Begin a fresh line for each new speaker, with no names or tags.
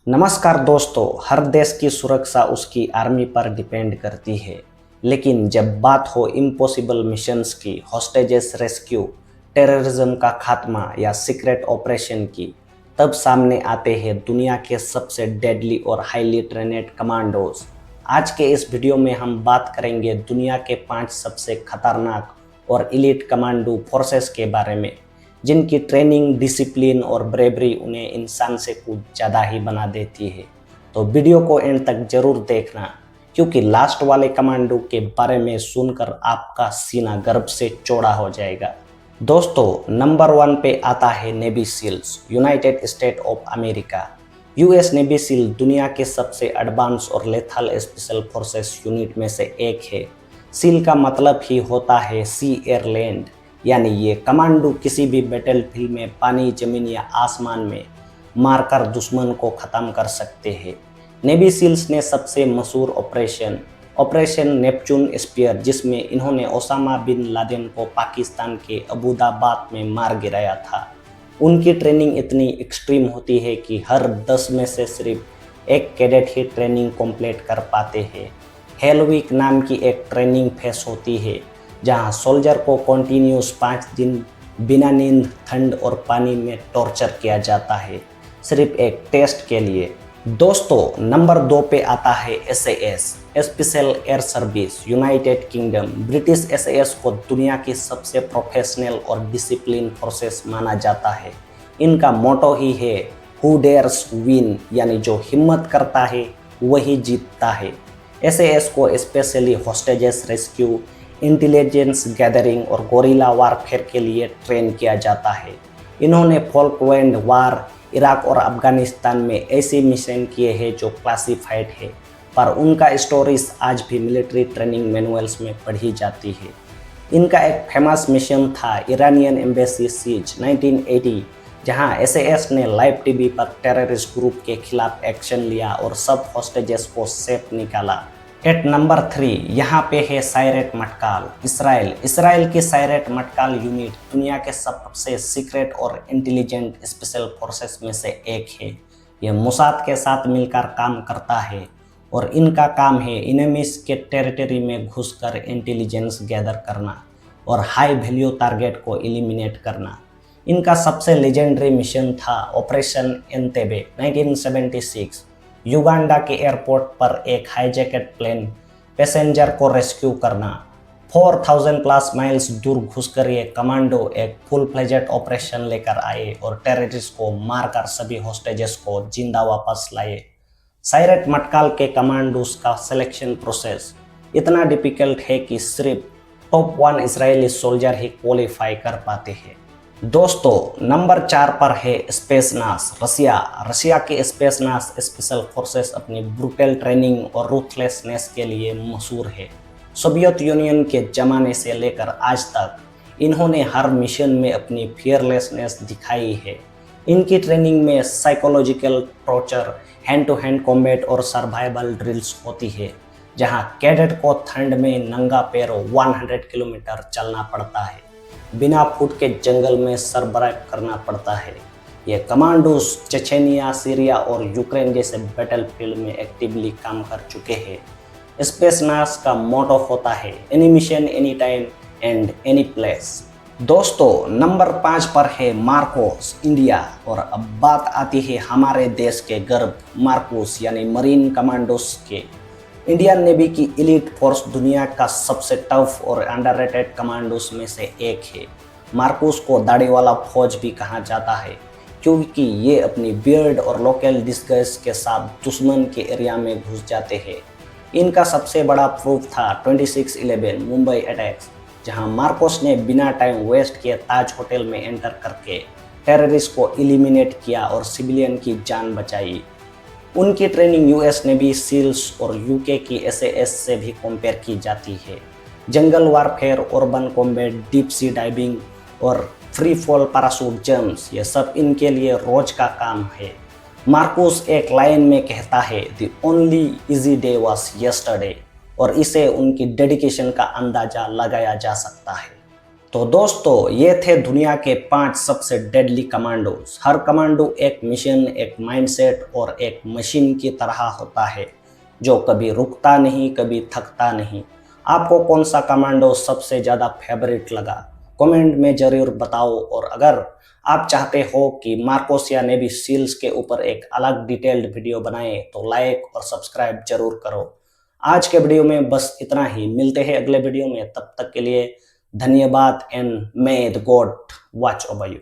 नमस्कार दोस्तों, हर देश की सुरक्षा उसकी आर्मी पर डिपेंड करती है। लेकिन जब बात हो इम्पॉसिबल मिशंस की, हॉस्टेजेस रेस्क्यू, टेररिज्म का खात्मा या सीक्रेट ऑपरेशन की, तब सामने आते हैं दुनिया के सबसे डेडली और हाईली ट्रेनेड कमांडोज। आज के इस वीडियो में हम बात करेंगे दुनिया के 5 सबसे खतरनाक और इलीट कमांडो फोर्सेस के बारे में, जिनकी ट्रेनिंग, डिसिप्लिन और ब्रेवरी उन्हें इंसान से कुछ ज़्यादा ही बना देती है। तो वीडियो को एंड तक जरूर देखना, क्योंकि लास्ट वाले कमांडो के बारे में सुनकर आपका सीना गर्व से चौड़ा हो जाएगा। दोस्तों, नंबर 1 पे आता है navy seals, United State of America. US navy seal दुनिया के सबसे एडवांस और लेथल स्पेशल फोर्सेस यूनिट में से एक है। सील का मतलब ही होता है सी एयर लैंड, यानी ये कमांडो किसी भी बैटलफील्ड में पानी, जमीन या आसमान में मारकर दुश्मन को ख़त्म कर सकते हैं। नेवी सील्स ने सबसे मशहूर ऑपरेशन नेपच्यून स्पीयर, जिसमें इन्होंने ओसामा बिन लादेन को पाकिस्तान के अबूदाबाद में मार गिराया था। उनकी ट्रेनिंग इतनी एक्सट्रीम होती है कि हर 10 में से सिर्फ एक कैडेट ही ट्रेनिंग कंप्लीट कर पाते हैं। हेल वीक नाम की एक ट्रेनिंग फेस होती है, जहां सोल्जर को कंटिन्यूस 5 दिन बिना नींद, ठंड और पानी में टॉर्चर किया जाता है, सिर्फ एक टेस्ट के लिए। दोस्तों, नंबर 2 पे आता है SAS, special air service, United kingdom. British SAS को दुनिया की सबसे प्रोफेशनल और डिसिप्लिन फोर्सेस माना जाता है। इनका मोटो ही है हु डेयर्स विन, यानी जो हिम्मत करता है वही जीतता है। एसएएस को specially hostages rescue, intelligence gathering और गोरिल्ला वारफेयर के लिए ट्रेन किया जाता है। इन्होंने फॉल्कलैंड वार, इराक और अफगानिस्तान में ऐसे मिशन किए हैं जो क्लासिफाइड है, पर उनका स्टोरीज आज भी मिलिट्री ट्रेनिंग मैनुअल्स में पढ़ी जाती है। इनका एक फेमस मिशन था ईरानियन एम्बेसी सीज 1980, जहां एसएएस ने लाइव टीवी पर टेररिस्ट ग्रुप के खिलाफ एक्शन लिया और सब हॉस्टेजेस को सेफ निकाला। एट नंबर 3 यहाँ पे है सायरेट मटकाल, इसराइल की सायरेट मटकाल यूनिट दुनिया के सबसे सीक्रेट और इंटेलिजेंट स्पेशल फोर्सेस में से एक है। यह मोसाद के साथ मिलकर काम करता है और इनका काम है इनेमिस के टेरिटरी में घुसकर इंटेलिजेंस गैदर करना और हाई वैल्यू टारगेट को एलिमिनेट करना। इनका सबसे लेजेंडरी मिशन था ऑपरेशन एंतेबे 1976। युगांडा के एयरपोर्ट पर एक हाईजैकेट प्लेन पैसेंजर को रेस्क्यू करना। 4000 प्लस माइल्स दूर घुसकर ये कमांडो एक फुल फ्लेजेड ऑपरेशन लेकर आए और टेररिस्ट को मारकर सभी हॉस्टेजेस को जिंदा वापस लाए। सायरेट मटकाल के कमांडोज का सिलेक्शन प्रोसेस इतना डिफिकल्ट है कि सिर्फ टॉप 1 इजरायली सोल्जर ही क्वालिफाई कर पाते हैं। दोस्तों, नंबर 4 पर है स्पेस नास, रशिया के स्पेस नास स्पेशल फोर्सेस अपनी ब्रूटल ट्रेनिंग और रूथलेसनेस के लिए मशहूर है। सोवियत यूनियन के ज़माने से लेकर आज तक इन्होंने हर मिशन में अपनी फियरलेसनेस दिखाई है। इनकी ट्रेनिंग में psychological torture, hand to hand combat और सर्वाइवल ड्रिल्स होती है, जहां कैडेट को ठंड में नंगा पैर 100 किलोमीटर चलना पड़ता है, बिना फूड के जंगल में सरबराइव करना पड़ता है। ये कमांडोज चेचेनिया, सीरिया और यूक्रेन जैसे बैटलफील्ड में एक्टिवली काम कर चुके हैं। स्पेस नास का मोटो होता है any mission, any time and any place. दोस्तों, नंबर 5 पर है मार्कोस, इंडिया। और अब बात आती है हमारे देश के गर्व मार्कोस यानी मरीन कमांडोज के। इंडियन नेवी की एलीट फोर्स दुनिया का सबसे टफ और अंडररेटेड कमांडोज में से एक है। मार्कोस को दाढ़ी वाला फौज भी कहा जाता है, क्योंकि ये अपनी बियर्ड और लोकल डिस्गाइज के साथ दुश्मन के एरिया में घुस जाते हैं। इनका सबसे बड़ा प्रूफ था 26/11 मुंबई अटैक्स, जहां मार्कोस ने बिना टाइम वेस्ट किए ताज होटल में एंटर करके टेररिस्ट को एलिमिनेट किया और सिविलियन की जान बचाई। उनकी ट्रेनिंग यूएस नेवी सील्स और यूके की एसएएस से भी कंपेयर की जाती है। Jungle warfare, urban combat, deep sea diving और फ्री फॉल पैराशूट जंप्स, ये सब इनके लिए रोज का काम है। मार्कोस एक लाइन में कहता है, the only easy day was yesterday, और इसे उनकी डेडिकेशन का अंदाजा लगाया जा सकता है। तो दोस्तों ये थे दुनिया के 5 सबसे डेडली कमांडोज। हर कमांडो एक मिशन, एक माइंडसेट और एक मशीन की तरह होता है जो कभी रुकता नहीं, कभी थकता नहीं। आपको कौन सा कमांडो सबसे ज़्यादा फेवरेट लगा, कमेंट में ज़रूर बताओ। और अगर आप चाहते हो कि मार्कोस या नेवी सील्स के ऊपर एक अलग डिटेल्ड वीडियो बनाए तो लाइक और सब्सक्राइब जरूर करो। आज के वीडियो में बस इतना ही, मिलते हैं अगले वीडियो में, तब तक के लिए धन्यवाद and may the God watch over you.